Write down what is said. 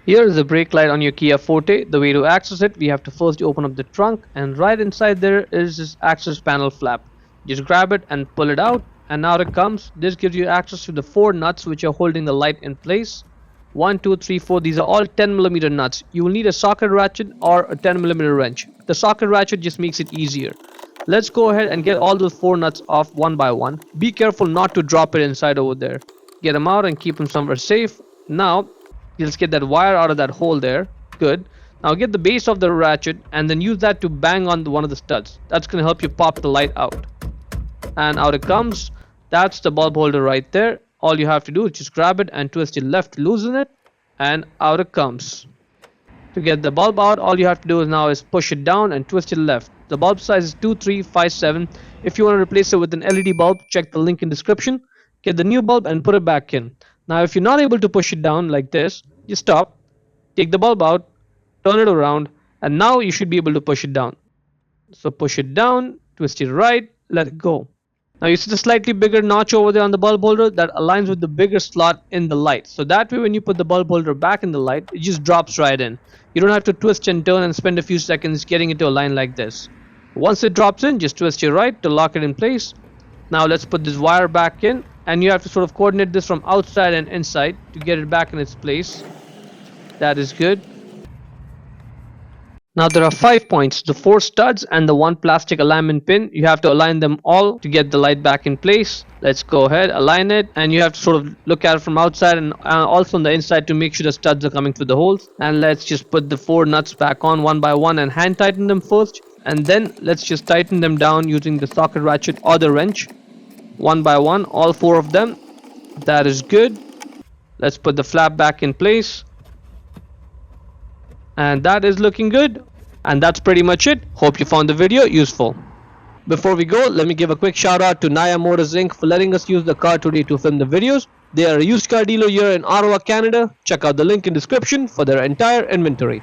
Here is the brake light on your Kia Forte. The way to access it, we have to first open up the trunk, and right inside there is this access panel flap. Just grab it and pull it out, and out it comes. This gives you access to the 4 nuts which are holding the light in place. 1, 2, 3, 4. These are all 10mm nuts. You will need a socket ratchet or a 10mm wrench. The socket ratchet just makes it easier. Let's go ahead and get all those 4 nuts off one by one. Be careful not to drop it inside over there. Get them out and keep them somewhere safe. Now let's get that wire out of that hole there. Good. Now get the base of the ratchet and then use that to bang on one of the studs. That's going to help you pop the light out. And out it comes. That's the bulb holder right there. All you have to do is just grab it and twist it left to loosen it, and out it comes. To get the bulb out, all you have to do now is push it down and twist it left. The bulb size is 2357. If you want to replace it with an LED bulb, check the link in description. Get the new bulb and put it back in. Now if you're not able to push it down like this, just stop, take the bulb out, turn it around, and now you should be able to push it down. So push it down, twist it right, let it go. Now you see the slightly bigger notch over there on the bulb holder that aligns with the bigger slot in the light. So that way when you put the bulb holder back in the light, it just drops right in. You don't have to twist and turn and spend a few seconds getting it to align like this. Once it drops in, just twist your right to lock it in place. Now let's put this wire back in, and you have to sort of coordinate this from outside and inside to get it back in its place. That is good. Now there are 5 points, the 4 studs and the 1 plastic alignment pin. You have to align them all to get the light back in place. Let's go ahead, align it, and you have to sort of look at it from outside and also on the inside to make sure the studs are coming through the holes. And let's just put the 4 nuts back on one by one and hand tighten them first. And then let's just tighten them down using the socket ratchet or the wrench. One by one, all 4 of them. That is good. Let's put the flap back in place. And that is looking good. And that's pretty much it. Hope you found the video useful. Before we go, let me give a quick shout out to Naya Motors Inc. for letting us use the car today to film the videos. They are a used car dealer here in Ottawa, Canada. Check out the link in description for their entire inventory.